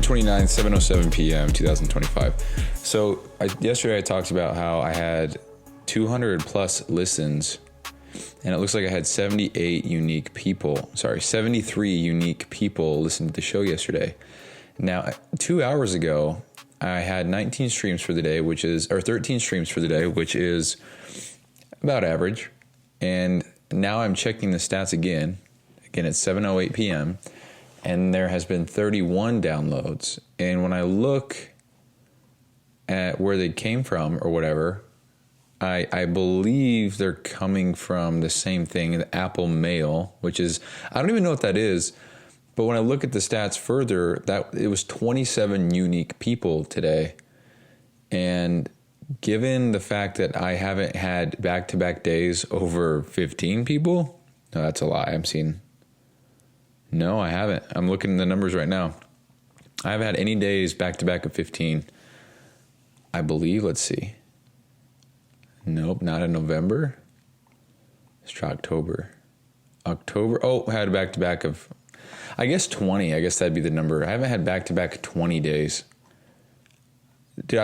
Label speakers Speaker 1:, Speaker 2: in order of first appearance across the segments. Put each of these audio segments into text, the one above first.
Speaker 1: January 29th, 7:07 p.m., 2025. So yesterday I talked about how I had 200 plus listens, and it looks like I had 73 unique people listen to the show yesterday. Now, 2 hours ago, I had 19 streams for the day, 13 streams for the day, which is about average. And now I'm checking the stats again. Again, it's 7:08 p.m., and there has been 31 downloads. And when I look at where they came from or whatever, I believe they're coming from the same thing, the Apple Mail, which is, I don't even know what that is. But when I look at the stats further, that it was 27 unique people today. And given the fact that I haven't had back-to-back days over 15 people, no, that's a lie. No, I haven't. I'm looking at the numbers right now. I haven't had any days back-to-back of 15. I believe, let's see. Nope, not in November. Let's try October. I had a back-to-back of, I guess 20. I guess that'd be the number. I haven't had back-to-back 20 days. Dude,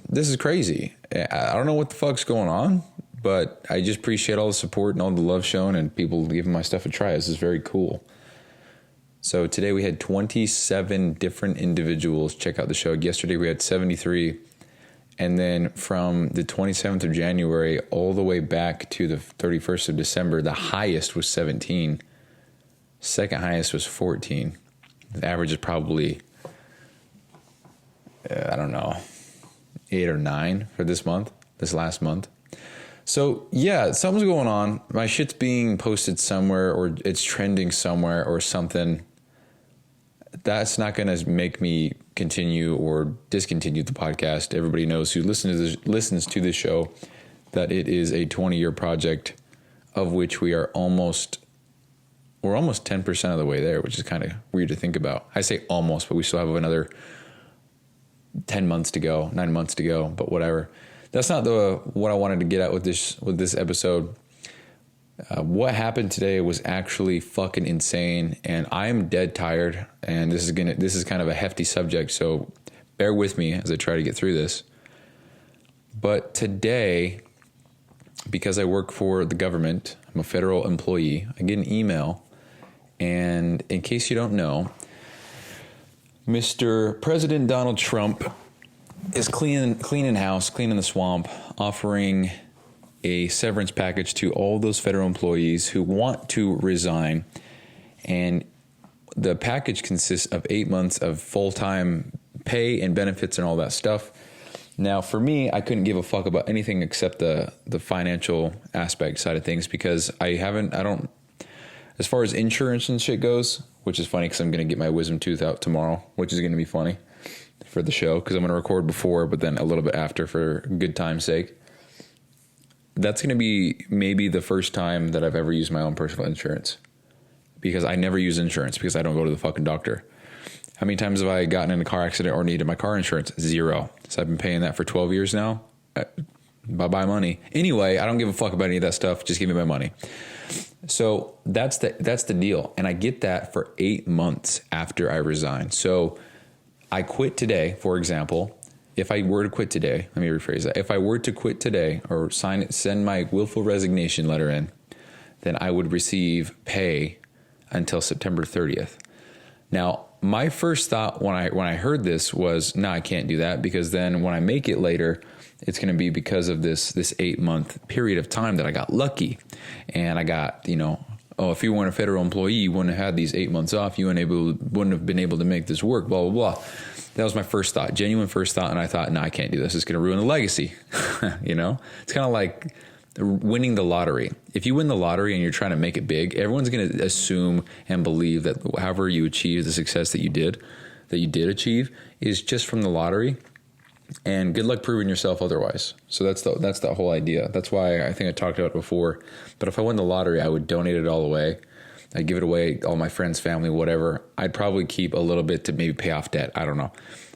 Speaker 1: this is crazy. I don't know what the fuck's going on, but I just appreciate all the support and all the love shown and people giving my stuff a try. This is very cool. So today we had 27 different individuals check out the show. Yesterday we had 73. And then from the 27th of January all the way back to the 31st of December, the highest was 17. Second highest was 14. The average is probably, 8 or 9 for this last month. So yeah, something's going on. My shit's being posted somewhere, or it's trending somewhere or something. That's not going to make me continue or discontinue the podcast. Everybody knows who listens to this show that it is a 20-year project, of which we're almost 10% of the way there, which is kind of weird to think about. I say almost, but we still have another 9 months to go, but whatever. That's not what I wanted to get at with this episode. What happened today was actually fucking insane, and I am dead tired, and this is kind of a hefty subject, so bear with me as I try to get through this. But today, because I work for the government, I'm a federal employee, I get an email, and in case you don't know, Mr. President Donald Trump is cleaning house, cleaning the swamp, offering a severance package to all those federal employees who want to resign. And the package consists of 8 months of full-time pay and benefits and all that stuff. Now, for me, I couldn't give a fuck about anything except the financial aspect side of things, because as far as insurance and shit goes, which is funny because I'm going to get my wisdom tooth out tomorrow, which is going to be funny for the show because I'm going to record before, but then a little bit after for good time's sake. That's going to be maybe the first time that I've ever used my own personal insurance, because I never use insurance because I don't go to the fucking doctor. How many times have I gotten in a car accident or needed my car insurance? 0. So I've been paying that for 12 years now. Bye-bye money. Anyway, I don't give a fuck about any of that stuff. Just give me my money. So that's the deal. And I get that for 8 months after I resign. So I quit today, for example. If I were to quit today, let me rephrase that. If I were to quit today or send my willful resignation letter in, then I would receive pay until September 30th. Now, my first thought when I heard this was, no, I can't do that, because then when I make it later, it's going to be because of this 8-month period of time that I got lucky. And I got, if you weren't a federal employee, you wouldn't have had these 8 months off. You wouldn't have been able to make this work, blah, blah, blah. That was my first thought, genuine first thought. And I thought, no, I can't do this. It's going to ruin the legacy. It's kind of like winning the lottery. If you win the lottery and you're trying to make it big, everyone's going to assume and believe that however you achieve the success that you did achieve is just from the lottery. And good luck proving yourself otherwise. So that's the whole idea. That's why I think I talked about it before. But if I won the lottery, I would donate it all away. I'd give it away, all my friends, family, whatever. I'd probably keep a little bit to maybe pay off debt. I don't know.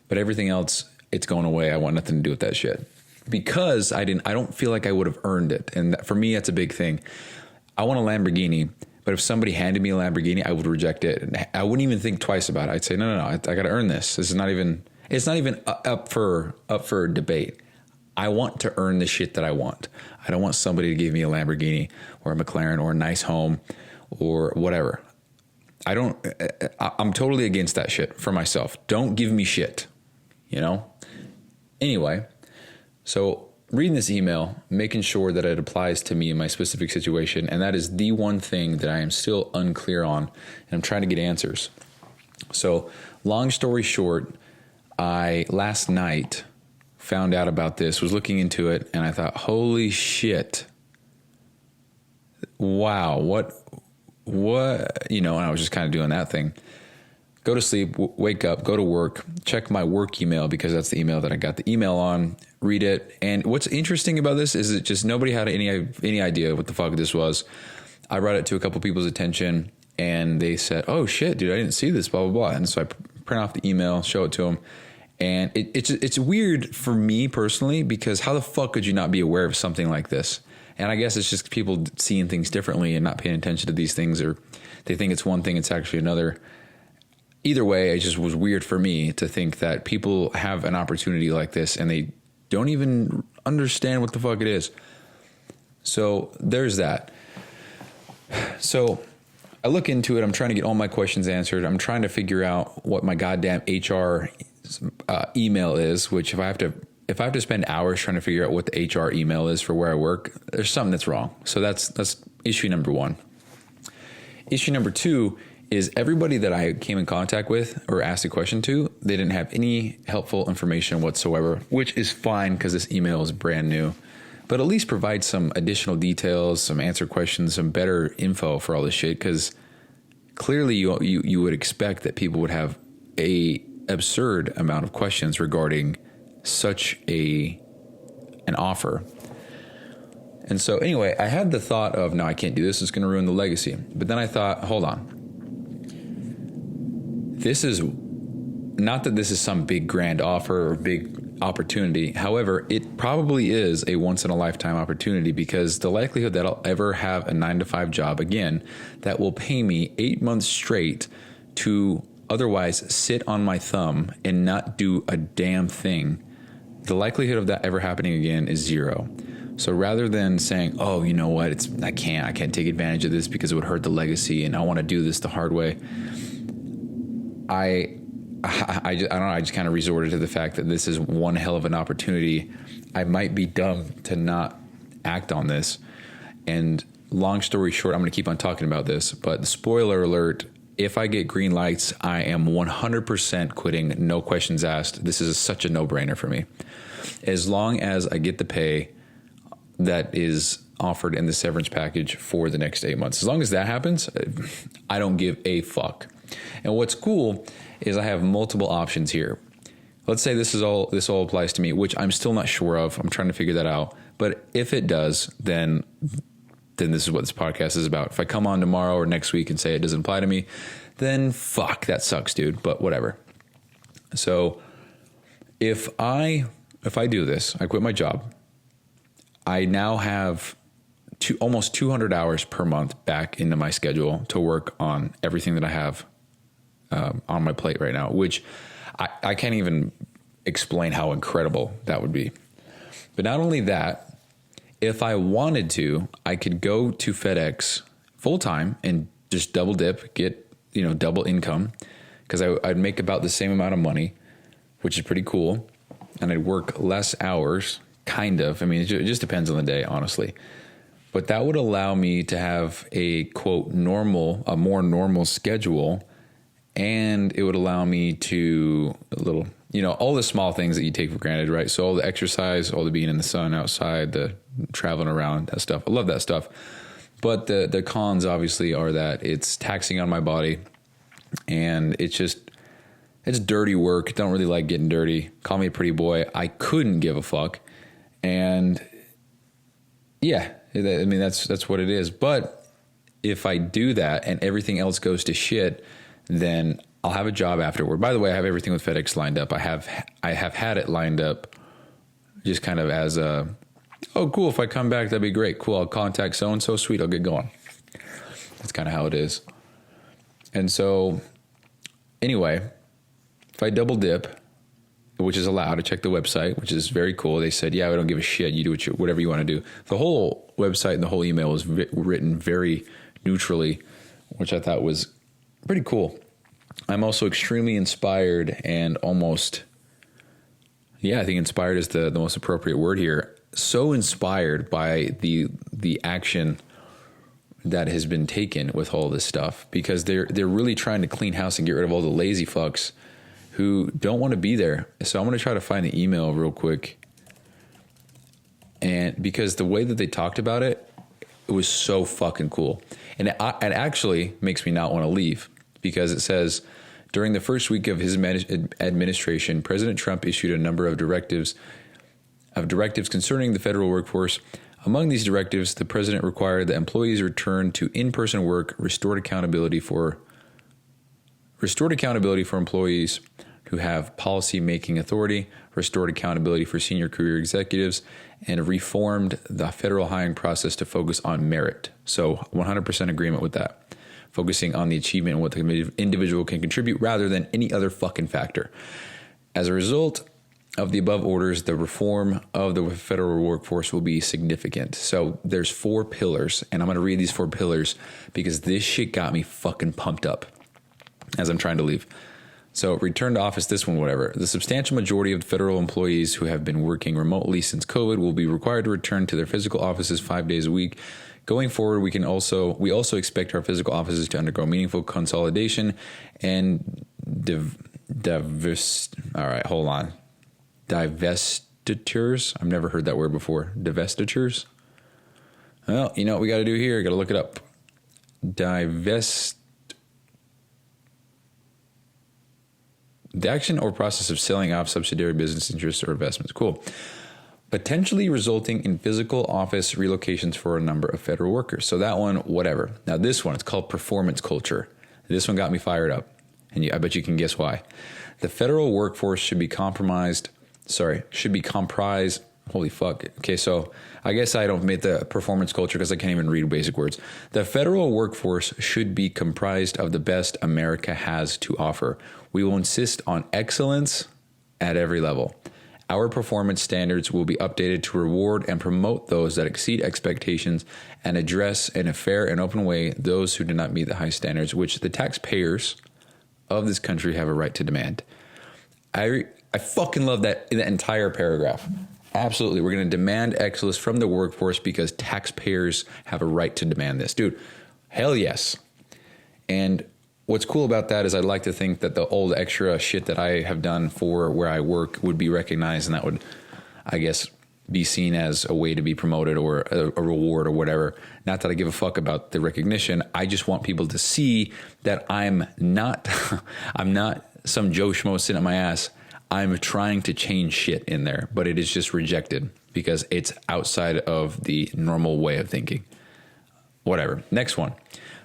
Speaker 1: But everything else, it's going away. I want nothing to do with that shit. Because I don't feel like I would have earned it. And for me, that's a big thing. I want a Lamborghini, But if somebody handed me a Lamborghini, I would reject it. And I wouldn't even think twice about it. I'd say, no, I got to earn this. This is not even, it's not even up for debate. I want to earn the shit that I want. I don't want somebody to give me a Lamborghini or a McLaren or a nice home or whatever. I'm totally against that shit for myself. Don't give me shit, you know? Anyway, so reading this email, making sure that it applies to me in my specific situation, and that is the one thing that I am still unclear on, and I'm trying to get answers. So, long story short, I last night found out about this, was looking into it, and I thought, holy shit, wow, what, you know, and I was just kind of doing that thing. Go to sleep, wake up, go to work, check my work email because that's the email that I got the email on, read it. And what's interesting about this is that just nobody had any idea what the fuck this was. I brought it to a couple people's attention and they said, oh shit, dude, I didn't see this, blah, blah, blah. And so I print off the email, show it to them. And it's weird for me personally because how the fuck could you not be aware of something like this? And I guess it's just people seeing things differently and not paying attention to these things, or they think it's one thing, it's actually another. Either way, it just was weird for me to think that people have an opportunity like this and they don't even understand what the fuck it is. So there's that. So I look into it. I'm trying to get all my questions answered. I'm trying to figure out what my goddamn HR email is, which if I have to spend hours trying to figure out what the HR email is for where I work, there's something that's wrong. So that's issue number one. Issue number two is everybody that I came in contact with or asked a question to, they didn't have any helpful information whatsoever, which is fine because this email is brand new. But at least provide some additional details, some answer questions, some better info for all this shit, because clearly you would expect that people would have a absurd amount of questions regarding such an offer. And so anyway, I had the thought of, no, I can't do this. It's going to ruin the legacy. But then I thought, hold on. This is not that this is some big grand offer or big opportunity. However, it probably is a once in a lifetime opportunity because the likelihood that I'll ever have a 9-to-5 job again that will pay me 8 months straight to otherwise sit on my thumb and not do a damn thing, the likelihood of that ever happening again is zero. So rather than saying, oh, you know what, I can't take advantage of this because it would hurt the legacy and I want to do this the hard way, I don't know. I just kind of resorted to the fact that this is one hell of an opportunity. I might be dumb to not act on this. And long story short, I'm going to keep on talking about this, but spoiler alert, if I get green lights, I am 100% quitting. No questions asked. This is such a no-brainer for me. As long as I get the pay that is offered in the severance package for the next 8 months. As long as that happens, I don't give a fuck. And what's cool is I have multiple options here. Let's say this all applies to me, which I'm still not sure of. I'm trying to figure that out. But if it does, then this is what this podcast is about. If I come on tomorrow or next week and say it doesn't apply to me, then fuck, that sucks, dude. But whatever. So if I do this, I quit my job. I now have almost 200 hours per month back into my schedule to work on everything that I have on my plate right now, which I can't even explain how incredible that would be. But not only that, if I wanted to, I could go to FedEx full time and just double dip, get, double income, because I'd make about the same amount of money, which is pretty cool. And I'd work less hours, kind of. I mean, it just depends on the day, honestly. But that would allow me to have a quote a more normal schedule. And it would allow me to all the small things that you take for granted, right? So all the exercise, all the being in the sun outside, the traveling around, that stuff. I love that stuff. But the cons obviously are that it's taxing on my body and it's dirty work. Don't really like getting dirty. Call me a pretty boy. I couldn't give a fuck. And yeah, I mean, that's what it is. But if I do that and everything else goes to shit, then I'll have a job afterward. By the way, I have everything with FedEx lined up. I have had it lined up just kind of as oh, cool. If I come back, that'd be great. Cool. I'll contact so-and-so. Sweet. I'll get going. That's kind of how it is. And so anyway, if I double dip, which is allowed, I checked the website, which is very cool. They said, yeah, we don't give a shit. You do whatever you want to do. The whole website and the whole email was written very neutrally, which I thought was pretty cool. I'm also extremely inspired and almost, I think inspired is the most appropriate word here. So inspired by the action that has been taken with all this stuff, because they're really trying to clean house and get rid of all the lazy fucks who don't want to be there. So I'm going to try to find the email real quick. And because the way that they talked about it, it was so fucking cool. And it actually makes me not want to leave, because it says, during the first week of his administration, President Trump issued a number of directives concerning the federal workforce. Among these directives, the president required that employees return to in-person work, restored accountability for employees who have policy-making authority, restored accountability for senior career executives, and reformed the federal hiring process to focus on merit. So 100% agreement with that. Focusing on the achievement and what the individual can contribute rather than any other fucking factor. As a result of the above orders, the reform of the federal workforce will be significant. So there's 4 pillars, and I'm going to read these 4 pillars because this shit got me fucking pumped up as I'm trying to leave. So return to office, this one, whatever. The substantial majority of federal employees who have been working remotely since COVID will be required to return to their physical offices 5 days a week. Going forward, we also expect our physical offices to undergo meaningful consolidation and divestitures. I've never heard that word before. Divestitures. Well, you know what we got to do here? Got to look it up. The action or process of selling off subsidiary business interests or investments. Cool. Potentially resulting in physical office relocations for a number of federal workers. So that one, whatever. Now this one, it's called performance culture. This one got me fired up. And I bet you can guess why. The federal workforce should be comprised. Holy fuck. Okay, so I guess I don't make the performance culture because I can't even read basic words. The federal workforce should be comprised of the best America has to offer. We will insist on excellence at every level. Our performance standards will be updated to reward and promote those that exceed expectations and address in a fair and open way those who do not meet the high standards which the taxpayers of this country have a right to demand. I fucking love that entire paragraph. Absolutely. We're going to demand excellence from the workforce because taxpayers have a right to demand this. Dude, hell yes. And what's cool about that is I'd like to think that the old extra shit that I have done for where I work would be recognized, and that would, I guess, be seen as a way to be promoted or a reward or whatever. Not that I give a fuck about the recognition. I just want people to see that I'm not some Joe Schmo sitting on my ass. I'm trying to change shit in there, but it is just rejected because it's outside of the normal way of thinking. Whatever. Next one.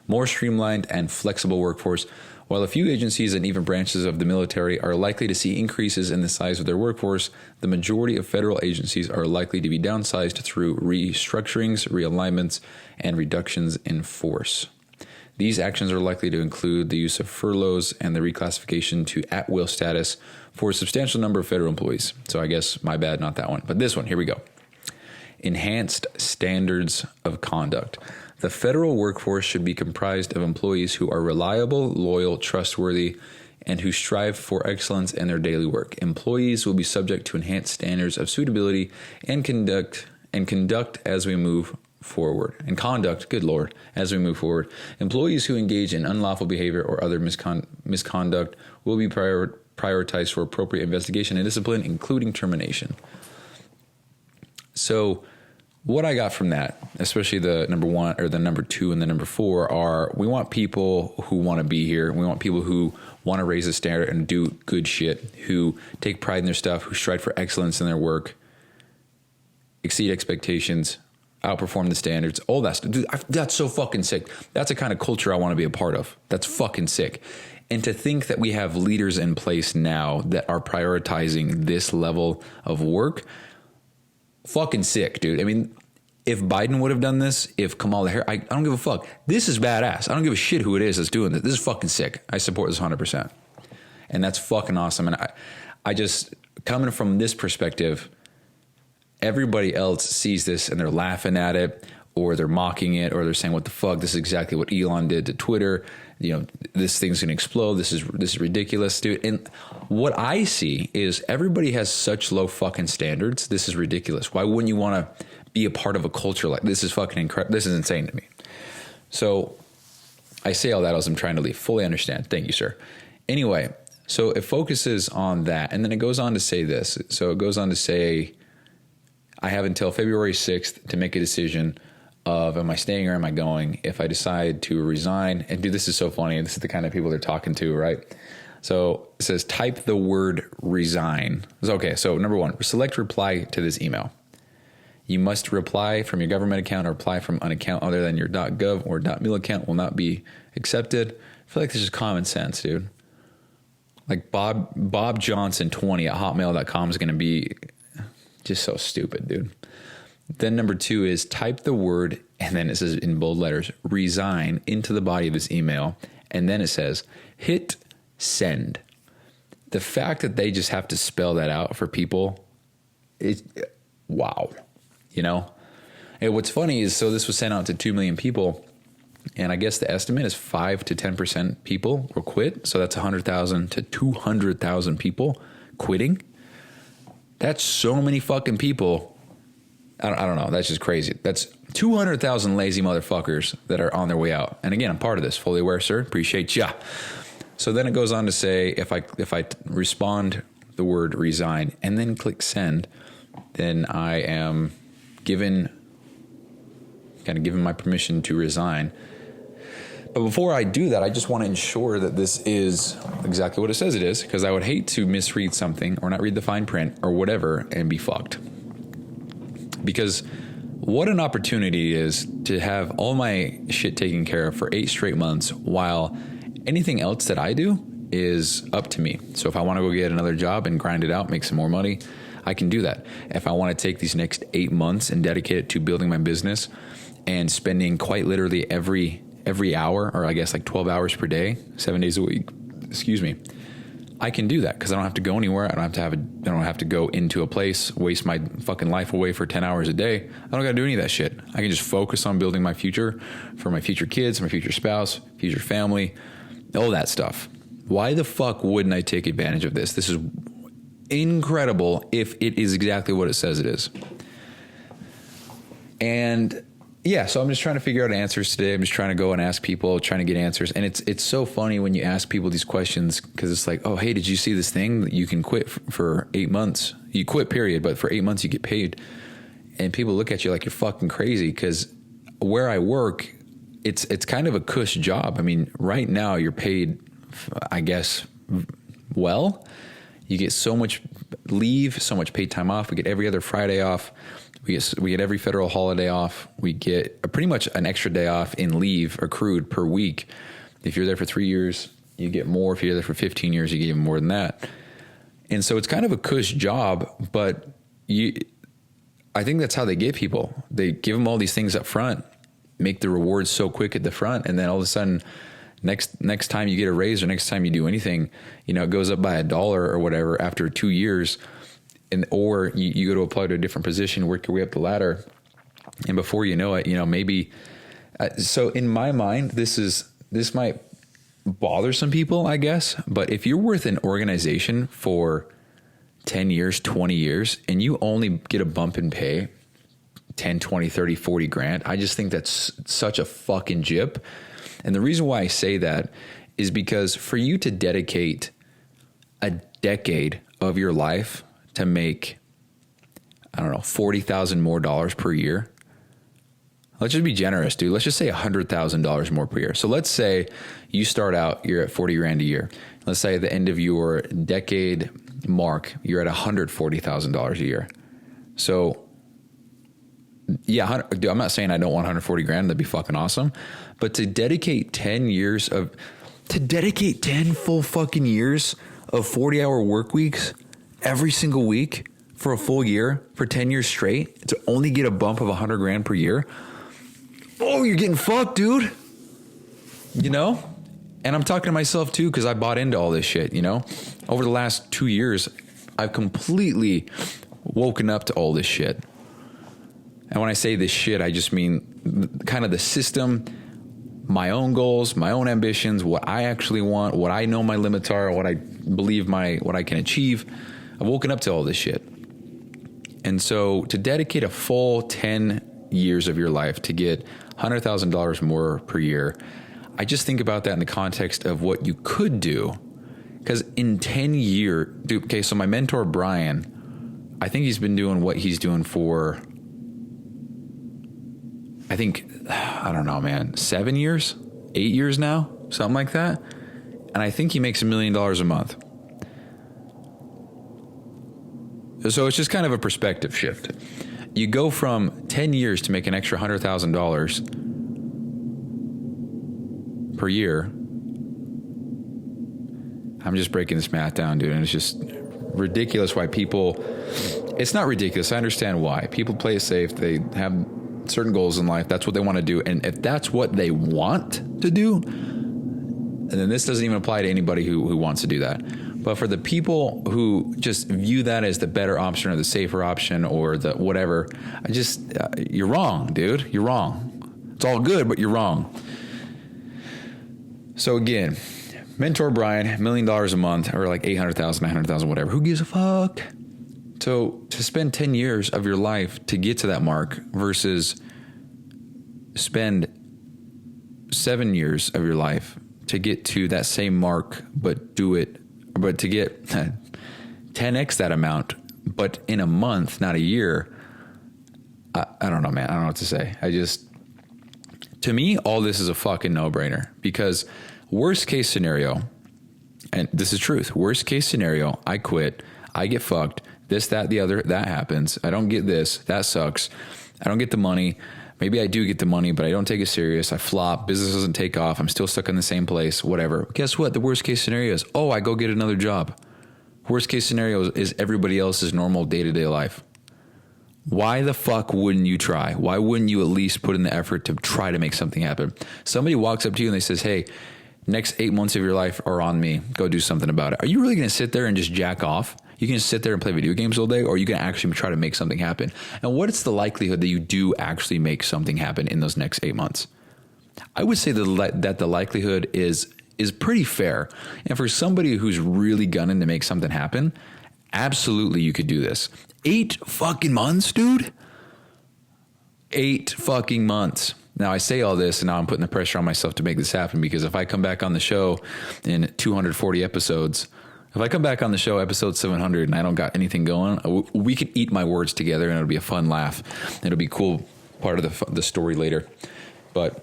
Speaker 1: More streamlined and flexible workforce. While a few agencies and even branches of the military are likely to see increases in the size of their workforce, the majority of federal agencies are likely to be downsized through restructurings, realignments, and reductions in force. These actions are likely to include the use of furloughs and the reclassification to at-will status for a substantial number of federal employees. So I guess my bad, not that one. But this one, here we go. Enhanced standards of conduct. The federal workforce should be comprised of employees who are reliable, loyal, trustworthy, and who strive for excellence in their daily work. Employees will be subject to enhanced standards of suitability and conduct as we move forward. And conduct, good Lord, as we move forward. Employees who engage in unlawful behavior or other misconduct will be prioritized for appropriate investigation and discipline, including termination. So what I got from that, especially the number 1 or the number 2 and the number 4, are we want people who want to be here. We want people who want to raise the standard and do good shit, who take pride in their stuff, who strive for excellence in their work, exceed expectations, outperform the standards, all that stuff. Dude, that's so fucking sick. That's the kind of culture I want to be a part of. That's fucking sick. And to think that we have leaders in place now that are prioritizing this level of work, fucking sick, dude. I mean, If Biden would have done this, if Kamala Harris, I don't give a fuck. This is badass. I don't give a shit who it is that's doing this. This is fucking sick. I support this 100%. And that's fucking awesome. And I just, coming from this perspective, everybody else sees this and they're laughing at it, or they're mocking it, or they're saying, what the fuck? This is exactly what Elon did to Twitter. You know, this thing's going to explode. This is ridiculous, dude. And what I see is everybody has such low fucking standards. This is ridiculous. Why wouldn't you want to be a part of a culture like this? Is fucking incredible. This is insane to me. So I say all that as I'm trying to leave. Fully understand. Thank you, sir. Anyway, so it focuses on that. And then it goes on to say this. So it goes on to say, I have until February 6th to make a decision of, am I staying or am I going? If I decide to resign, and dude, this is so funny. This is the kind of people they're talking to, right? So it says, type the word resign. Okay, so number one, select reply to this email. You must reply from your government account or apply from an account other than your .gov or .mil account will not be accepted. I feel like this is common sense, dude. Like Bob Johnson 20 at hotmail.com is going to be just so stupid, dude. Then number two is type the word, and then it says in bold letters, resign into the body of this email. And then it says, hit send. The fact that they just have to spell that out for people, wow. You know, and what's funny is, so this was sent out to 2 million people, and I guess the estimate is 5 to 10% people will quit. So that's 100,000 to 200,000 people quitting. That's so many fucking people. I don't know. That's just crazy. That's 200,000 lazy motherfuckers that are on their way out. And again, I'm part of this. Fully aware, sir. Appreciate ya. So then it goes on to say, if I respond the word resign and then click send, then I am given my permission to resign. But before I do that, I just want to ensure that this is exactly what it says it is, because I would hate to misread something or not read the fine print or whatever and be fucked. Because what an opportunity it is to have all my shit taken care of for 8 straight months, while anything else that I do is up to me. So if I want to go get another job and grind it out, make some more money, I can do that. If I want to take these next 8 months and dedicate it to building my business and spending quite literally every hour, or I guess like 12 hours per day, 7 days a week, I can do that because I don't have to go anywhere. I don't have to go into a place, waste my fucking life away for 10 hours a day. I don't got to do any of that shit. I can just focus on building my future for my future kids, my future spouse, future family, all that stuff. Why the fuck wouldn't I take advantage of this? This is incredible if it is exactly what it says it is. And yeah, so I'm just trying to figure out answers today. I'm just trying to go and ask people, trying to get answers. And it's so funny when you ask people these questions, because it's like, oh, hey, did you see this thing that you can quit for 8 months? You quit, period, but for 8 months you get paid. And people look at you like you're fucking crazy, because where I work, it's kind of a cush job. I mean, right now you're paid, I guess, well. You get so much leave, so much paid time off. We get every other Friday off. We get every federal holiday off. We get pretty much an extra day off in leave accrued per week. If you're there for 3 years, you get more. If you're there for 15 years, you get even more than that. And so it's kind of a cush job, but I think that's how they get people. They give them all these things up front, make the rewards so quick at the front, and then all of a sudden, next time you get a raise or next time you do anything, it goes up by $1 or whatever after 2 years. Or you go to apply to a different position, work your way up the ladder, and before you know it, maybe. So in my mind, this might bother some people, I guess. But if you're with an organization for 10 years, 20 years, and you only get a bump in pay, 10, 20, 30, 40 grand, I just think that's such a fucking jip. And the reason why I say that is because for you to dedicate a decade of your life to make, I don't know, $40,000 more per year. Let's just be generous, dude. Let's just say $100,000 more per year. So let's say you start out, you're at 40 grand a year. Let's say at the end of your decade mark, you're at $140,000 a year. So yeah, dude, I'm not saying I don't want 140 grand. That'd be fucking awesome. But to dedicate 10 full fucking years of 40-hour work weeks every single week for a full year, for 10 years straight, to only get a bump of $100,000 per year. Oh, you're getting fucked, dude. You know? And I'm talking to myself too, because I bought into all this shit, you know? Over the last 2 years, I've completely woken up to all this shit. And when I say this shit, I just mean kind of the system, my own goals, my own ambitions, what I actually want, what I know my limits are, what I believe what I can achieve. I've woken up to all this shit. And so to dedicate a full 10 years of your life to get $100,000 more per year, I just think about that in the context of what you could do. Because in 10 years, dude, okay, so my mentor, Brian, I think he's been doing what he's doing for, I don't know, man, 7 years, 8 years now, something like that. And I think he makes $1 million a month. So it's just kind of a perspective shift. You go from 10 years to make an extra $100,000 per year. I'm just breaking this math down, dude. And it's just ridiculous why people, it's not ridiculous. I understand why. People play it safe. They have certain goals in life. That's what they want to do. And if that's what they want to do, and then this doesn't even apply to anybody who wants to do that. But for the people who just view that as the better option or the safer option or the whatever, you're wrong, dude. You're wrong. It's all good, but you're wrong. So again, mentor Brian, $1 million a month, or like 800,000, 900,000, whatever. Who gives a fuck? So to spend 10 years of your life to get to that mark versus spend 7 years of your life to get to that same mark, but to get 10x that amount, but in a month, not a year. I don't know, man. I don't know what to say. To me, all this is a fucking no-brainer, because worst case scenario, and this is truth, worst case scenario, I quit, I get fucked, this, that, the other, that happens. I don't get this, that sucks. I don't get the money. Maybe I do get the money, but I don't take it serious. I flop. Business doesn't take off. I'm still stuck in the same place, whatever. Guess what? The worst case scenario is, I go get another job. Worst case scenario is everybody else's normal day-to-day life. Why the fuck wouldn't you try? Why wouldn't you at least put in the effort to try to make something happen? Somebody walks up to you and they says, hey, next 8 months of your life are on me. Go do something about it. Are you really going to sit there and just jack off? You can just sit there and play video games all day, or you can actually try to make something happen. And what is the likelihood that you do actually make something happen in those next 8 months? I would say that the likelihood is pretty fair. And for somebody who's really gunning to make something happen, absolutely you could do this. 8 fucking months, dude. 8 fucking months. Now I say all this and now I'm putting the pressure on myself to make this happen, because if I come back on the show in 240 episodes, if I come back on the show, episode 700, and I don't got anything going, we can eat my words together, and it'll be a fun laugh. It'll be a cool part of the story later. But,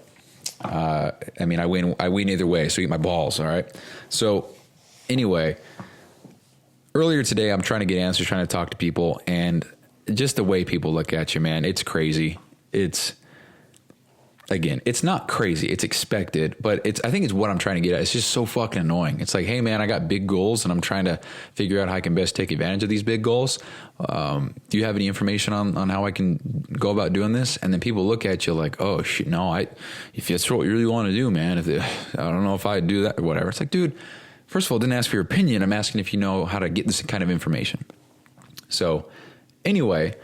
Speaker 1: I win either way, so eat my balls, all right? So, anyway, earlier today, I'm trying to get answers, trying to talk to people, and just the way people look at you, man, it's crazy. Again, it's not crazy. It's expected, but I think it's what I'm trying to get at. It's just so fucking annoying. It's like, hey man, I got big goals and I'm trying to figure out how I can best take advantage of these big goals. Do you have any information on how I can go about doing this? And then people look at you like, oh shit, no, if that's what you really want to do, man, I don't know if I'd do that or whatever. It's like, dude, first of all, I didn't ask for your opinion. I'm asking if you know how to get this kind of information. So anyway,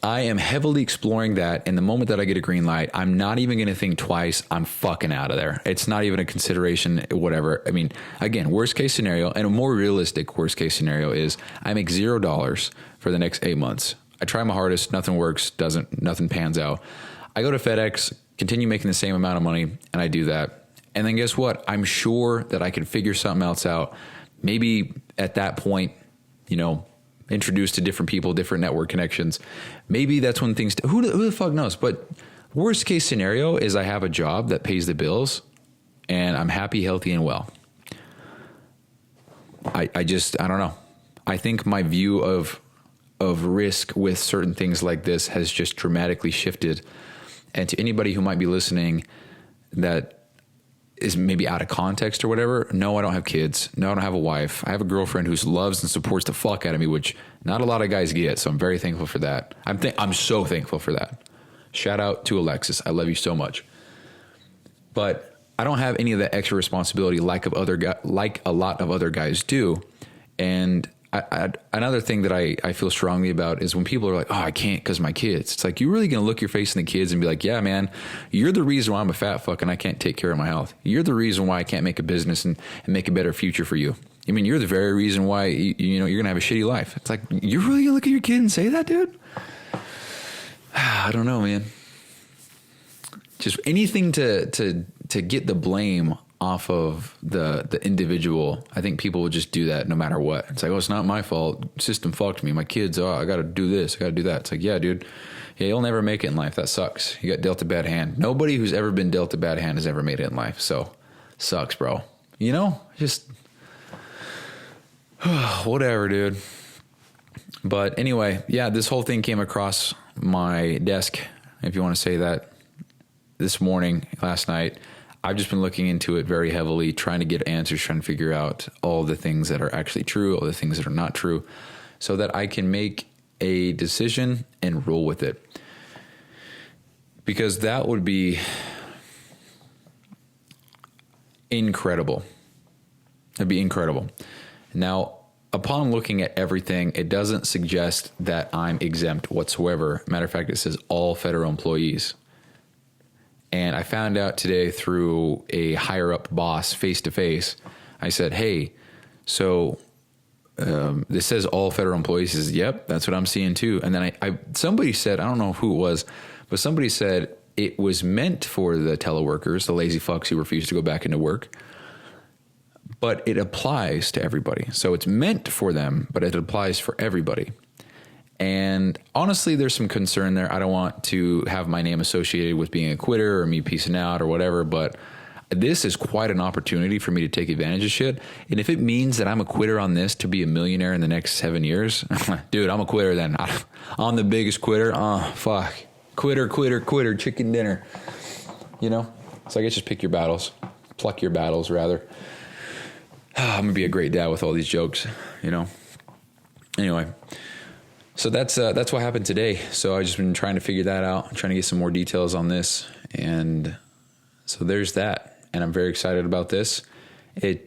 Speaker 1: I am heavily exploring that. And the moment that I get a green light, I'm not even going to think twice. I'm fucking out of there. It's not even a consideration, whatever. I mean, again, worst case scenario, and a more realistic worst case scenario is I make $0 for the next 8 months. I try my hardest. Nothing works. Nothing pans out. I go to FedEx, continue making the same amount of money, and I do that. And then guess what? I'm sure that I can figure something else out. Maybe at that point, introduced to different people, different network connections. Maybe that's when things, who the fuck knows? But worst case scenario is I have a job that pays the bills and I'm happy, healthy, and well. I don't know. I think my view of risk with certain things like this has just dramatically shifted. And to anybody who might be listening that is maybe out of context or whatever. No, I don't have kids. No, I don't have a wife. I have a girlfriend who loves and supports the fuck out of me, which not a lot of guys get. So I'm very thankful for that. I'm so thankful for that. Shout out to Alexis. I love you so much. But I don't have any of that extra responsibility like a lot of other guys do. And another thing that I feel strongly about is when people are like, oh, I can't because my kids. It's like, you're really going to look your face in the kids and be like, yeah, man, you're the reason why I'm a fat fuck and I can't take care of my health. You're the reason why I can't make a business and make a better future for you. I mean, you're the very reason why, you're going to have a shitty life. It's like, you're really going to look at your kid and say that, dude? I don't know, man. Just anything to get the blame off of the individual. I think people will just do that no matter what. It's like, oh, it's not my fault. System fucked me. My kids, I got to do this. I got to do that. It's like, yeah, dude. Yeah, you'll never make it in life. That sucks. You got dealt a bad hand. Nobody who's ever been dealt a bad hand has ever made it in life. So sucks, bro. Just whatever, dude. But anyway, yeah, this whole thing came across my desk, if you want to say that, this morning, last night. I've just been looking into it very heavily, trying to get answers, trying to figure out all the things that are actually true, all the things that are not true, so that I can make a decision and roll with it. Because that would be incredible. It'd be incredible. Now, upon looking at everything, it doesn't suggest that I'm exempt whatsoever. Matter of fact, it says all federal employees. And I found out today through a higher up boss face to face. I said, hey, so this says all federal employees. He says, yep, that's what I'm seeing too. And then somebody said, I don't know who it was, but somebody said it was meant for the teleworkers, the lazy fucks who refuse to go back into work, but it applies to everybody. So it's meant for them, but it applies for everybody. And honestly, there's some concern there. I don't want to have my name associated with being a quitter or me piecing out or whatever, but this is quite an opportunity for me to take advantage of shit. And if it means that I'm a quitter on this to be a millionaire in the next 7 years, dude, I'm a quitter then. I'm the biggest quitter. Oh, fuck. Quitter, chicken dinner. So I guess just pick your battles. Pluck your battles, rather. I'm going to be a great dad with all these jokes, Anyway. So that's what happened today. So I've just been trying to figure that out, trying to get some more details on this. And so there's that. And I'm very excited about this. I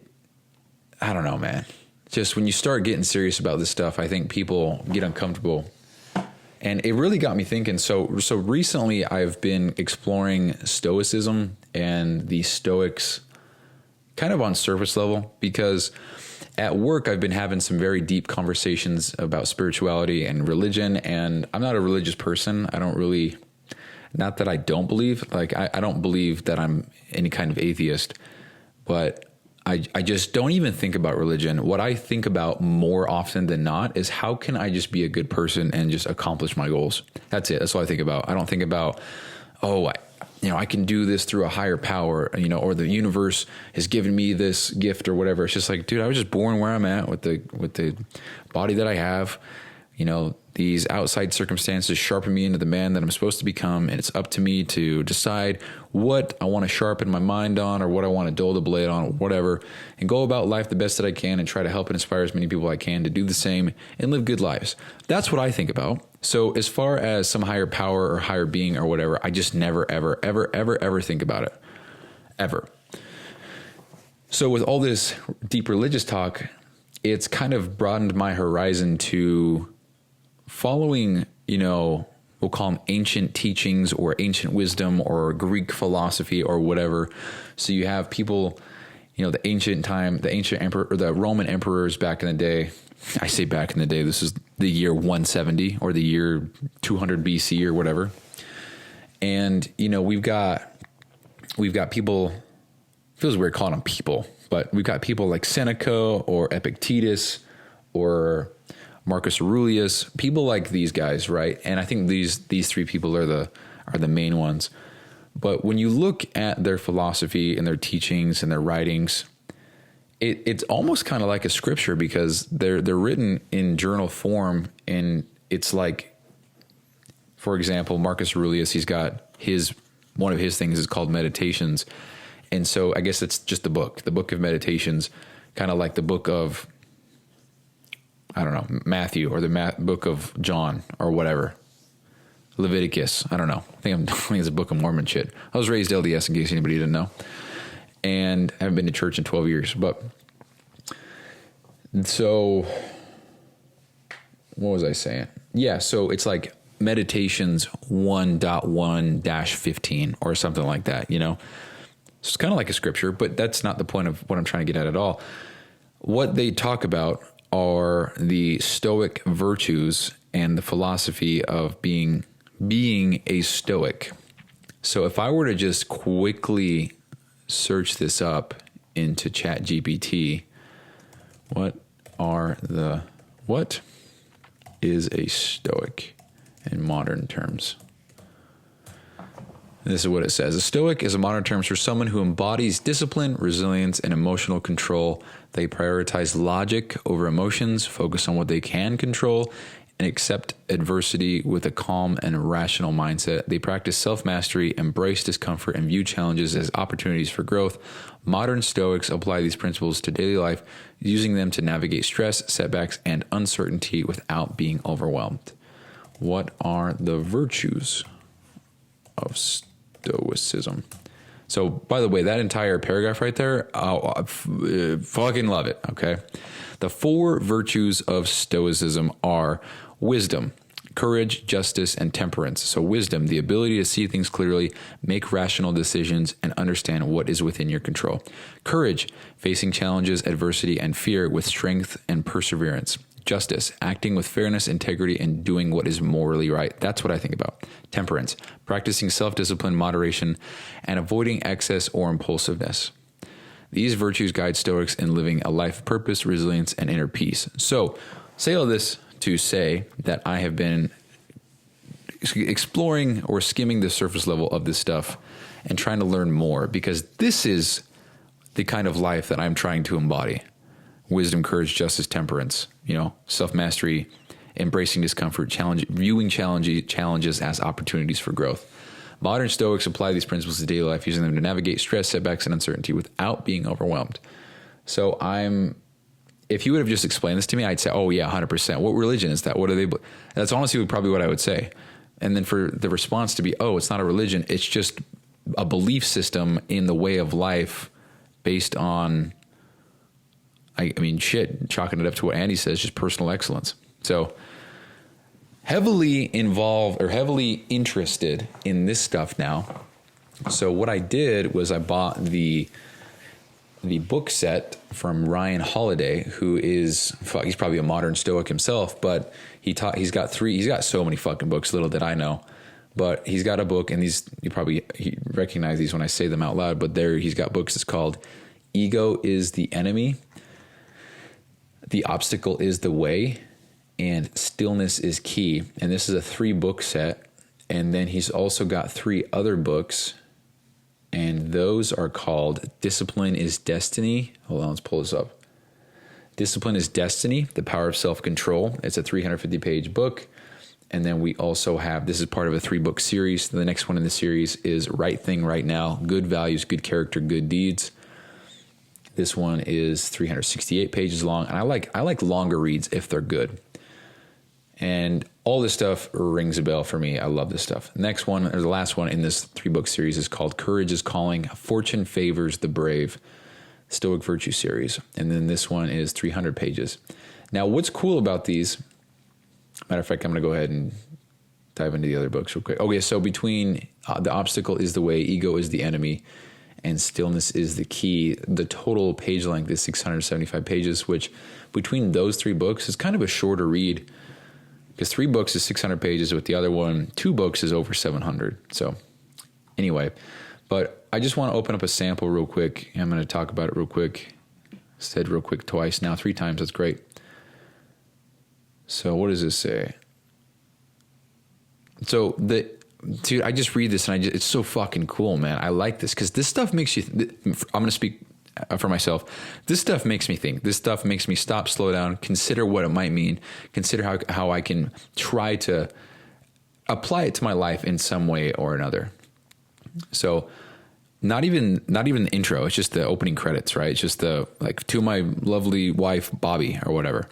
Speaker 1: don't know, man. Just when you start getting serious about this stuff, I think people get uncomfortable. And it really got me thinking. So recently I've been exploring Stoicism and the Stoics kind of on surface level, because at work, I've been having some very deep conversations about spirituality and religion, and I'm not a religious person. I don't really, not that I don't believe, I don't believe that I'm any kind of atheist, but I just don't even think about religion. What I think about more often than not is how can I just be a good person and just accomplish my goals? That's it. That's what I think about. I don't think about, I can do this through a higher power, or the universe has given me this gift or whatever. It's just like, dude, I was just born where I'm at with the body that I have. These outside circumstances sharpen me into the man that I'm supposed to become. And it's up to me to decide what I want to sharpen my mind on, or what I want to dull the blade on, or whatever, and go about life the best that I can and try to help and inspire as many people I can to do the same and live good lives. That's what I think about. So as far as some higher power or higher being or whatever, I just never, ever, ever, ever, ever think about it. Ever. So with all this deep religious talk, it's kind of broadened my horizon to following, we'll call them ancient teachings or ancient wisdom or Greek philosophy or whatever. So you have people, the ancient emperor or the Roman emperors back in the day. I say back in the day, this is the year 170 or the year 200 BC or whatever. And, we've got people, feels weird calling them people, but we've got people like Seneca or Epictetus or Marcus Aurelius, people like these guys, right? And I think these three people are the main ones. But when you look at their philosophy and their teachings and their writings, it's almost kind of like a scripture, because they're written in journal form, and it's like, for example, Marcus Aurelius, he's got one of his things is called Meditations, And so I guess it's just the book of Meditations, kind of like the book of, I don't know, Matthew, or the book of John, or whatever. Leviticus. I don't know. I think it's a Book of Mormon shit. I was raised LDS, in case anybody didn't know. And I haven't been to church in 12 years. But so what was I saying? Yeah, so it's like Meditations 1.1-15 or something like that, you know? So it's kind of like a scripture, but that's not the point of what I'm trying to get at all. What they talk about are the Stoic virtues and the philosophy of being a Stoic. So if I were to just quickly search this up into ChatGPT, what is a Stoic in modern terms? This is what it says. A Stoic is a modern term for someone who embodies discipline, resilience, and emotional control. They prioritize logic over emotions, focus on what they can control, and accept adversity with a calm and rational mindset. They practice self-mastery, embrace discomfort, and view challenges as opportunities for growth. Modern Stoics apply these principles to daily life, using them to navigate stress, setbacks, and uncertainty without being overwhelmed. What are the virtues of Stoicism? So, by the way, that entire paragraph right there, I fucking love it, okay? The 4 virtues of Stoicism are wisdom, courage, justice, and temperance. So wisdom, the ability to see things clearly, make rational decisions, and understand what is within your control. Courage, facing challenges, adversity, and fear with strength and perseverance. Justice, acting with fairness, integrity, and doing what is morally right. That's what I think about. Temperance, practicing self-discipline, moderation, and avoiding excess or impulsiveness. These virtues guide Stoics in living a life of purpose, resilience, and inner peace. So, say all this to say that I have been exploring or skimming the surface level of this stuff and trying to learn more, because this is the kind of life that I'm trying to embody. Wisdom, courage, justice, temperance, self-mastery, embracing discomfort, viewing challenges as opportunities for growth. Modern Stoics apply these principles to daily life, using them to navigate stress, setbacks, and uncertainty without being overwhelmed. So if you would have just explained this to me, I'd say, oh yeah, 100%. What religion is that? What are they? That's honestly probably what I would say. And then for the response to be, oh, it's not a religion. It's just a belief system in the way of life based on, chalking it up to what Andy says, just personal excellence. So heavily involved or heavily interested in this stuff now. So what I did was I bought the book set from Ryan Holiday, who he's probably a modern Stoic himself, but he's got so many fucking books, little did I know. But he's got a book, and you probably recognize these when I say them out loud, but he's got books. It's called Ego is the Enemy, The Obstacle is the Way, and Stillness is Key. And this is a 3-book set. And then he's also got 3 other books, and those are called Discipline is Destiny. Hold on, let's pull this up. Discipline is Destiny, The Power of Self-Control. It's a 350-page book. And then we also have, this is part of a 3-book series. The next one in the series is Right Thing, Right Now, Good Values, Good Character, Good Deeds. This one is 368 pages long. And I like longer reads if they're good. And all this stuff rings a bell for me. I love this stuff. Next one, or the last one in this 3-book series, is called Courage is Calling, Fortune Favors the Brave, Stoic Virtue series. And then this one is 300 pages. Now, what's cool about these, matter of fact, I'm going to go ahead and dive into the other books real quick. Okay, so between The Obstacle is the Way, Ego is the Enemy, and Stillness is the Key, the total page length is 675 pages, which between those 3 books is kind of a shorter read, because 3 books is 600 pages, with the other one, 2 books is over 700. So anyway, but I just want to open up a sample real quick. I'm going to talk about it real quick. Said real quick twice, now 3 times. That's great. So what does this say? So dude, I just read this and it's so fucking cool, man. I like this because this stuff makes you, I'm going to speak for myself. This stuff makes me think. This stuff makes me stop, slow down, consider what it might mean, consider how I can try to apply it to my life in some way or another. So not even the intro. It's just the opening credits, right? It's just the, like, to my lovely wife, Bobby, or whatever.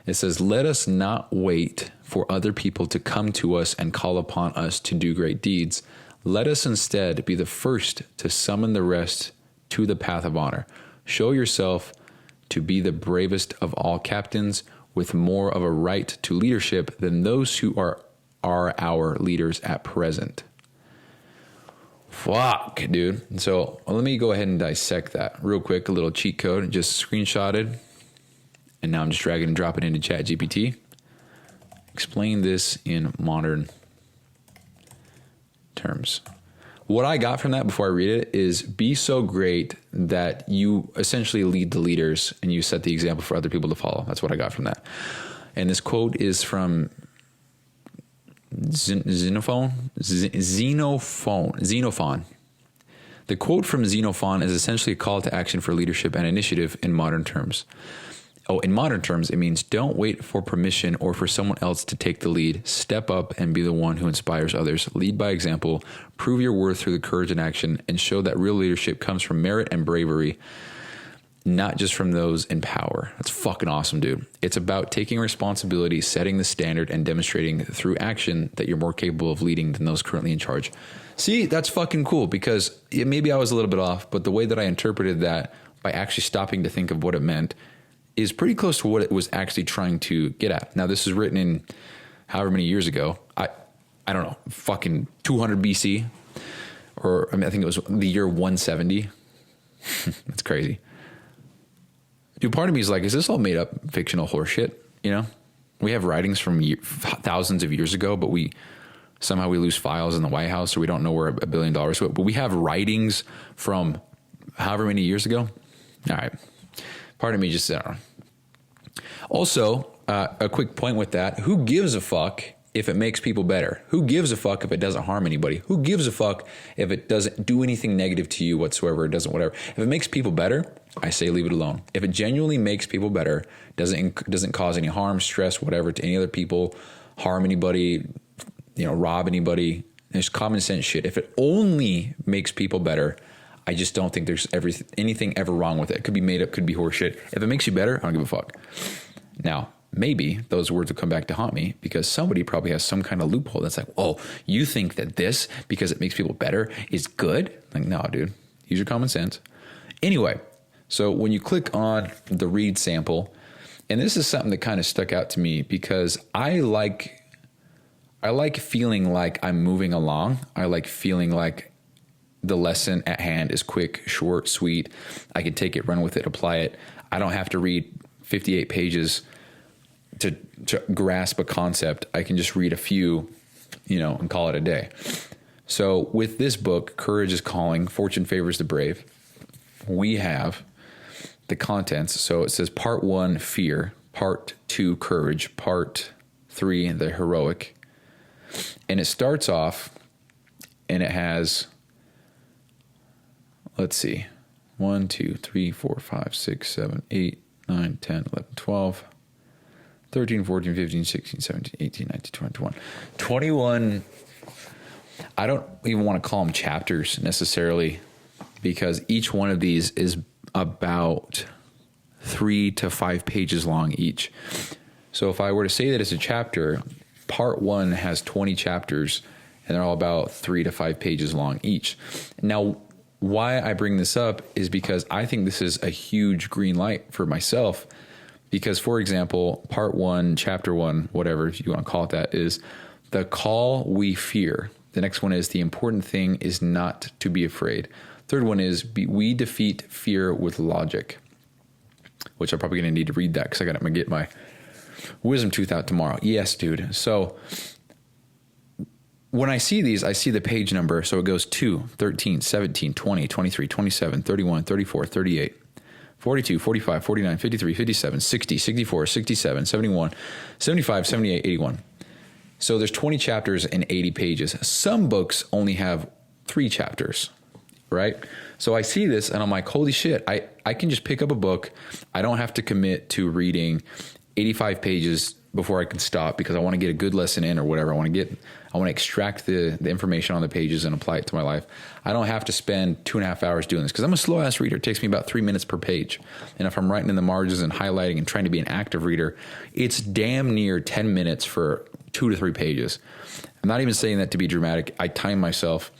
Speaker 1: It says, let us not wait for other people to come to us and call upon us to do great deeds. Let us instead be the first to summon the rest to the path of honor. Show yourself to be the bravest of all captains, with more of a right to leadership than those who are our leaders at present. Fuck, dude. So let me go ahead and dissect that real quick. A little cheat code, just screenshotted. And now I'm just dragging and dropping into ChatGPT. Explain this in modern terms. What I got from that before I read it is, be so great that you essentially lead the leaders and you set the example for other people to follow. That's what I got from that. And this quote is from Xenophon. The quote from Xenophon is essentially a call to action for leadership and initiative in modern terms. In modern terms, it means don't wait for permission or for someone else to take the lead. Step up and be the one who inspires others. Lead by example. Prove your worth through the courage and action, and show that real leadership comes from merit and bravery, not just from those in power. That's fucking awesome, dude. It's about taking responsibility, setting the standard, and demonstrating through action that you're more capable of leading than those currently in charge. See, that's fucking cool, because maybe I was a little bit off, but the way that I interpreted that by actually stopping to think of what it meant is pretty close to what it was actually trying to get at. Now, this is written in however many years ago. I don't know, fucking 200 BC, or I think it was the year 170. That's crazy. Dude, part of me is like, is this all made up fictional horseshit? You know, we have writings from thousands of years ago, but somehow we lose files in the White House, or we don't know where $1 billion went. But we have writings from however many years ago. All right. Part of me just, I don't know. Also, a quick point with that. Who gives a fuck if it makes people better? Who gives a fuck if it doesn't harm anybody? Who gives a fuck if it doesn't do anything negative to you whatsoever? It doesn't whatever. If it makes people better, I say leave it alone. If it genuinely makes people better, doesn't cause any harm, stress, whatever to any other people, harm anybody, rob anybody, there's common sense shit. If it only makes people better, I just don't think there's anything ever wrong with it. It could be made up, could be horseshit. If it makes you better, I don't give a fuck. Now, maybe those words will come back to haunt me, because somebody probably has some kind of loophole that's like, oh, you think that this, because it makes people better, is good? Like, no, dude. Use your common sense. Anyway, so when you click on the read sample, and this is something that kind of stuck out to me, because I like feeling like I'm moving along. I like feeling like the lesson at hand is quick, short, sweet. I can take it, run with it, apply it. I don't have to read 58 pages to grasp a concept. I can just read a few, and call it a day. So with this book, Courage is Calling, Fortune Favors the Brave, we have the contents. So it says part 1, fear, part 2, courage, part 3, the heroic. And it starts off and it has, let's see, 1, 2, 3, 4, 5, 6, 7, 8, 9, 10, 11, 12, 13, 14, 15, 16, 17, 18, 19, 20, 21. 21, I don't even want to call them chapters necessarily, because each one of these is about 3 to 5 pages long each. So if I were to say that it's a chapter, part 1 has 20 chapters, and they're all about 3 to 5 pages long each. Now, why I bring this up is because I think this is a huge green light for myself. Because, for example, part 1, chapter 1, whatever you want to call it, that is the call we fear. The next one is the important thing is not to be afraid. Third one is we defeat fear with logic, which I'm probably going to need to read that because I'm going to get my wisdom tooth out tomorrow. Yes, dude. So when I see these, I see the page number. So it goes 2, 13, 17, 20, 23, 27, 31, 34, 38, 42, 45, 49, 53, 57, 60, 64, 67, 71, 75, 78, 81. So there's 20 chapters and 80 pages. Some books only have 3 chapters, right? So I see this and I'm like, holy shit, I can just pick up a book. I don't have to commit to reading 85 pages before I can stop because I want to get a good lesson in or whatever. I I want to extract the information on the pages and apply it to my life. I don't have to spend 2.5 hours doing this because I'm a slow ass reader. It takes me about 3 minutes per page. And if I'm writing in the margins and highlighting and trying to be an active reader, it's damn near 10 minutes for 2 to 3 pages. I'm not even saying that to be dramatic. I timed myself.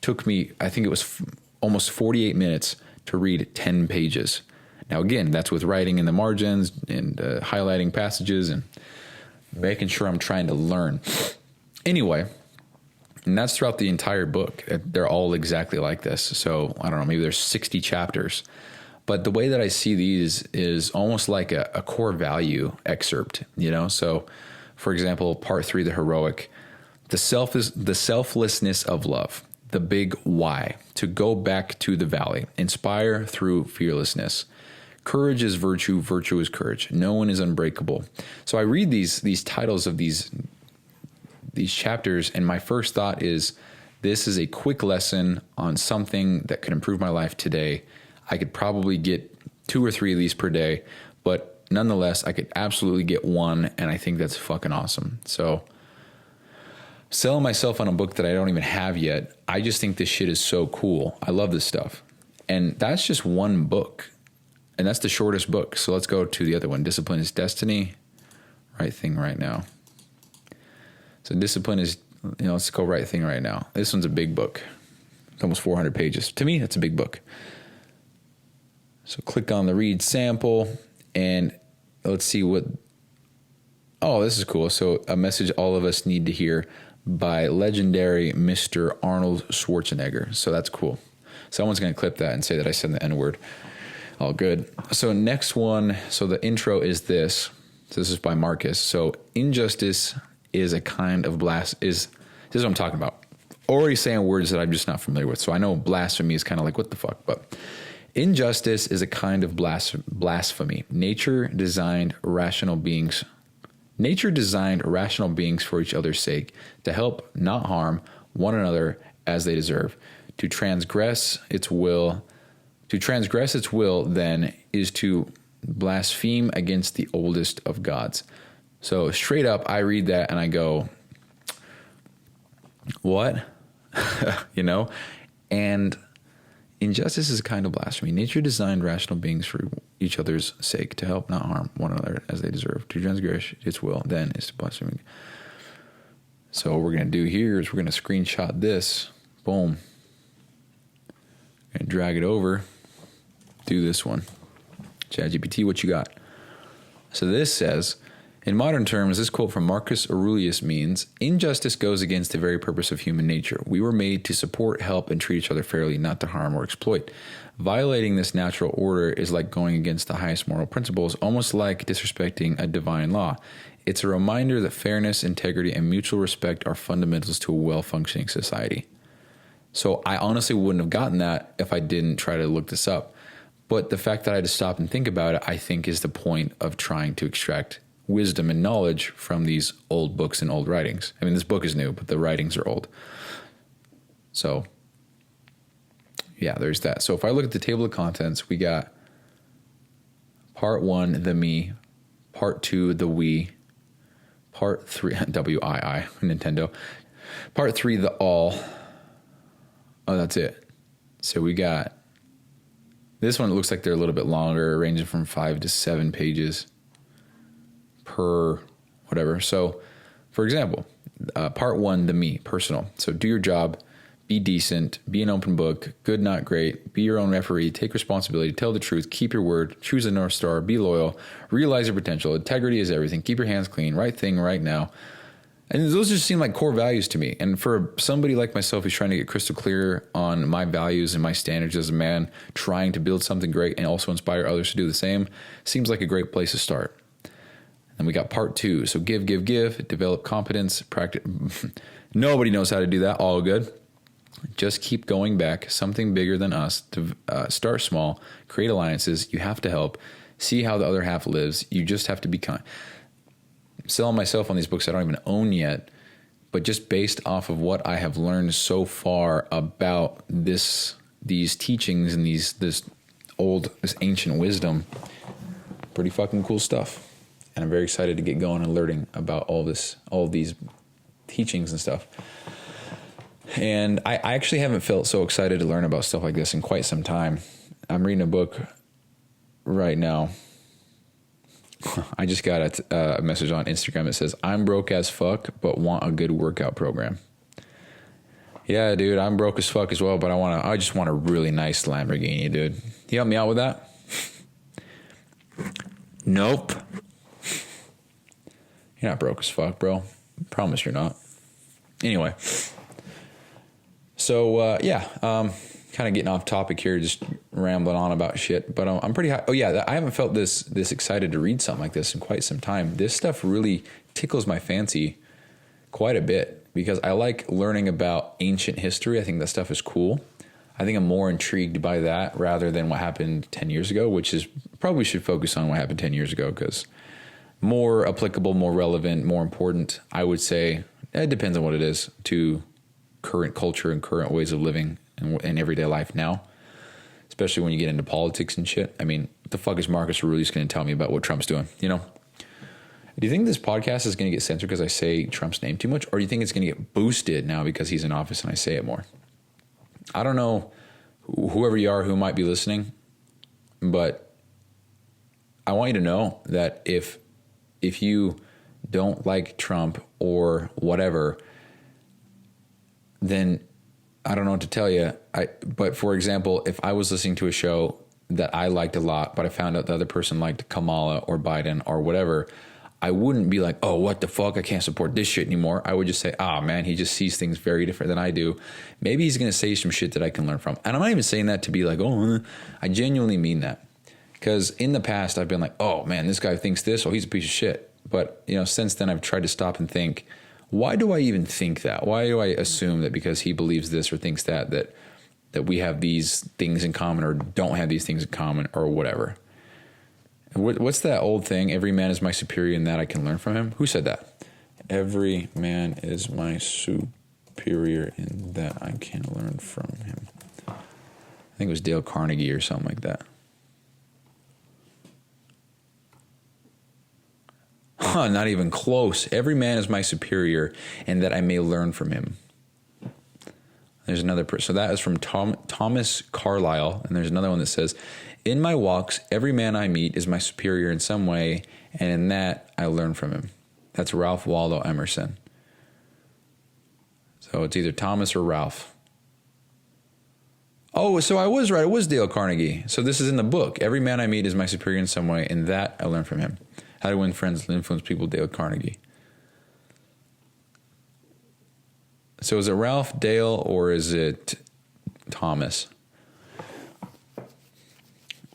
Speaker 1: Took me, I think it was almost 48 minutes to read 10 pages. Now, again, that's with writing in the margins and highlighting passages and making sure I'm trying to learn. Anyway, and that's throughout the entire book. They're all exactly like this. So, I don't know, maybe there's 60 chapters. But the way that I see these is almost like a core value excerpt, you know? So, for example, part 3, the heroic, the selflessness of love, the big why, to go back to the valley, inspire through fearlessness. Courage is virtue, virtue is courage. No one is unbreakable. So I read these titles of these chapters, and my first thought is, this is a quick lesson on something that could improve my life today. I could probably get 2 or 3 of these per day, but nonetheless, I could absolutely get one, and I think that's fucking awesome. So selling myself on a book that I don't even have yet, I just think this shit is so cool. I love this stuff. And that's just one book. And that's the shortest book. So let's go to the other one. Discipline is Destiny. Right Thing Right Now. So discipline is, let's go Right Thing Right Now. This one's a big book. It's almost 400 pages. To me, that's a big book. So click on the read sample and let's see what, oh, this is cool. So a message all of us need to hear by legendary Mr. Arnold Schwarzenegger. So that's cool. Someone's going to clip that and say that I said the N-word. All good. So next one. So the intro is this. So this is by Marcus. So injustice is a kind of this is what I'm talking about. Already saying words that I'm just not familiar with. So I know blasphemy is kind of like, what the fuck? But injustice is a kind of blasphemy. Nature designed rational beings for each other's sake, to help, not harm, one another as they deserve. To transgress its will, then, is to blaspheme against the oldest of gods. So straight up, I read that and I go, what? And injustice is a kind of blasphemy. Nature designed rational beings for each other's sake, to help, not harm, one another as they deserve. To transgress its will, then, is to blaspheme. So what we're going to do here is we're going to screenshot this. Boom. And drag it over. Do this one. ChatGPT, what you got? So this says, in modern terms, this quote from Marcus Aurelius means, injustice goes against the very purpose of human nature. We were made to support, help, and treat each other fairly, not to harm or exploit. Violating this natural order is like going against the highest moral principles, almost like disrespecting a divine law. It's a reminder that fairness, integrity, and mutual respect are fundamentals to a well-functioning society. So I honestly wouldn't have gotten that if I didn't try to look this up. But the fact that I had to stop and think about it, I think, is the point of trying to extract wisdom and knowledge from these old books and old writings. I mean, this book is new, but the writings are old. So, yeah, there's that. So if I look at the table of contents, we got part 1, the me, part 2, the we, part 3, W-I-I, Nintendo, part 3, the all. Oh, that's it. So we got this one. It looks like they're a little bit longer, ranging from 5 to 7 pages per whatever. So, for example, part 1, the me, personal. So do your job, be decent, be an open book, good, not great, be your own referee, take responsibility, tell the truth, keep your word, choose a North Star, be loyal, realize your potential, integrity is everything, keep your hands clean, right thing right now. And those just seem like core values to me. And for somebody like myself who's trying to get crystal clear on my values and my standards as a man, trying to build something great and also inspire others to do the same, seems like a great place to start. And we got part 2. So give, develop competence, practice. Nobody knows how to do that. All good. Just keep going back. Something bigger than us. To start small, create alliances. You have to help. See how the other half lives. You just have to be kind. Selling myself on these books I don't even own yet, but just based off of what I have learned so far about these teachings and this ancient wisdom, pretty fucking cool stuff. And I'm very excited to get going and learning about all these teachings and stuff. And I actually haven't felt so excited to learn about stuff like this in quite some time. I'm reading a book right now. I just got a message on Instagram that says, I'm broke as fuck, but want a good workout program. Yeah, dude, I'm broke as fuck as well, but I just want a really nice Lamborghini, dude. You help me out with that? Nope. You're not broke as fuck, bro. Promise you're not. Anyway. So, kind of getting off topic here, just rambling on about shit, but I'm pretty high. Oh yeah, I haven't felt this excited to read something like this in quite some time. This stuff really tickles my fancy quite a bit because I like learning about ancient history. I think that stuff is cool. I think I'm more intrigued by that rather than what happened 10 years ago, which is probably should focus on what happened 10 years ago because more applicable, more relevant, more important, I would say. It depends on what it is to current culture and current ways of living in everyday life now, especially when you get into politics and shit. I mean, what the fuck is Marcus Aurelius going to tell me about what Trump's doing? You know? Do you think this podcast is going to get censored because I say Trump's name too much? Or do you think it's going to get boosted now because he's in office and I say it more? I don't know whoever you are who might be listening, but I want you to know that if you don't like Trump or whatever, then I don't know what to tell you. But for example, if I was listening to a show that I liked a lot, but I found out the other person liked Kamala or Biden or whatever, I wouldn't be like, oh, what the fuck? I can't support this shit anymore. I would just say, man, he just sees things very different than I do. Maybe he's going to say some shit that I can learn from. And I'm not even saying that to be like, I genuinely mean that. Because in the past, I've been like, oh, man, this guy thinks this. Oh, he's a piece of shit. But, since then, I've tried to stop and think, why do I even think that? Why do I assume that because he believes this or thinks that we have these things in common or don't have these things in common or whatever? What's that old thing? Every man is my superior in that I can learn from him. Who said that? Every man is my superior in that I can learn from him. I think it was Dale Carnegie or something like that. Not even close. Every man is my superior in that I may learn from him. There's another person. So that is from Thomas Carlyle. And there's another one that says, in my walks, every man I meet is my superior in some way, and in that I learn from him. That's Ralph Waldo Emerson. So it's either Thomas or Ralph. Oh, so I was right. It was Dale Carnegie. So this is in the book. Every man I meet is my superior in some way, and that I learn from him. How to Win Friends and Influence People, Dale Carnegie. So is it Ralph, Dale, or is it Thomas?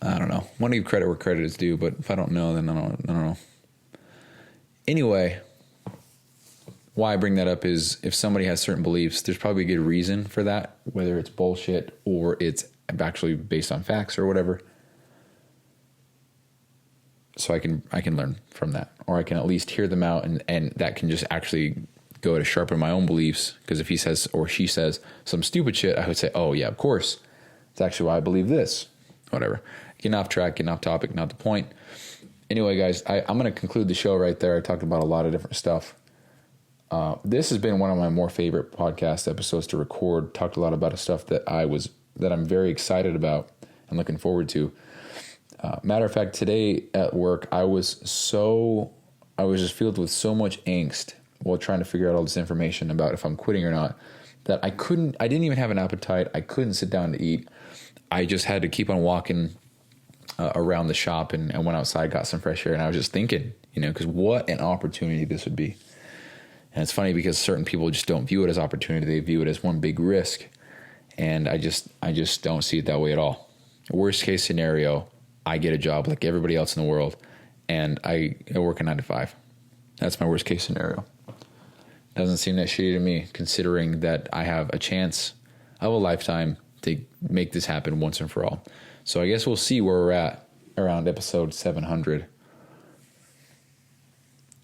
Speaker 1: I don't know. I want to give credit where credit is due, but if I don't know, then I don't know. Anyway, why I bring that up is if somebody has certain beliefs, there's probably a good reason for that, whether it's bullshit or it's actually based on facts or whatever. So I can learn from that, or I can at least hear them out, and that can just actually go to sharpen my own beliefs. Because if he says or she says some stupid shit, I would say, oh yeah, of course. It's actually why I believe this. Whatever. Getting off track, getting off topic, not the point. Anyway, guys, I'm going to conclude the show right there. I talked about a lot of different stuff. This has been one of my more favorite podcast episodes to record. Talked a lot about stuff that I'm very excited about and looking forward to. Matter of fact, today at work, I was just filled with so much angst while trying to figure out all this information about if I'm quitting or not, that I didn't even have an appetite. I couldn't sit down to eat. I just had to keep on walking around the shop and went outside, got some fresh air. And I was just thinking, because what an opportunity this would be. And it's funny because certain people just don't view it as opportunity. They view it as one big risk. And I just don't see it that way at all. Worst case scenario, I get a job like everybody else in the world, and I work a 9 to 5. That's my worst case scenario. Doesn't seem that shitty to me, considering that I have a chance of a lifetime to make this happen once and for all. So I guess we'll see where we're at around episode 700.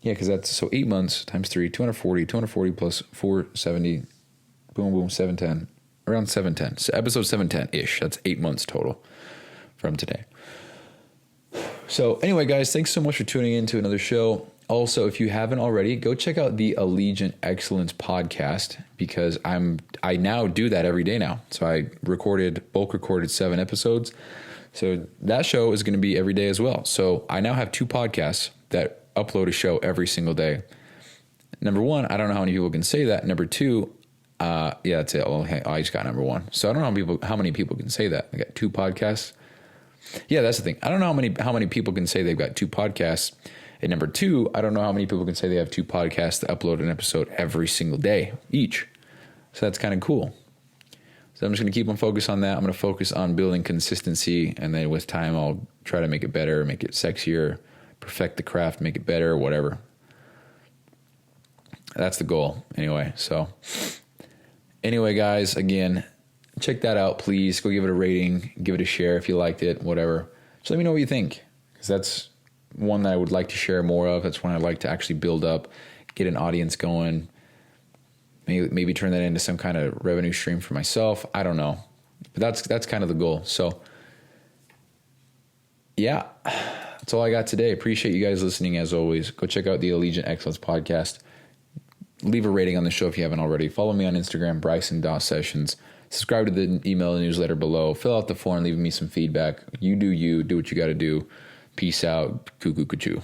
Speaker 1: Yeah, because that's 8 months times 3, 240 plus 470, boom, 710, around 710. So episode 710-ish. That's 8 months total from today. So anyway, guys, thanks so much for tuning in to another show. Also, if you haven't already, go check out the Allegiant Excellence podcast, because I now do that every day now. So I bulk recorded 7 episodes. So that show is going to be every day as well. So I now have 2 podcasts that upload a show every single day. Number 1, I don't know how many people can say that. Number 2, that's it. Oh, hey, I just got number 1. So I don't know how many people can say that. I got 2 podcasts. Yeah, that's the thing. I don't know how many people can say they've got 2 podcasts. And number 2, I don't know how many people can say they have 2 podcasts that upload an episode every single day each. So that's kind of cool. So I'm just going to keep on focus on that. I'm going to focus on building consistency, and then with time, I'll try to make it better, make it sexier, perfect the craft, make it better, whatever. That's the goal anyway. So anyway, guys, again, check that out, please. Go give it a rating, give it a share if you liked it, whatever. Just let me know what you think, because that's one that I would like to share more of. That's one I'd like to actually build up, get an audience going, maybe turn that into some kind of revenue stream for myself. I don't know, but that's kind of the goal. So yeah, that's all I got today. Appreciate you guys listening as always. Go check out the Allegiant Excellence podcast. Leave a rating on the show if you haven't already. Follow me on Instagram, Bryson.Sessions. Subscribe to the email newsletter below. Fill out the form, leave me some feedback. You do what you got to do. Peace out. Cuckoo, cuckoo.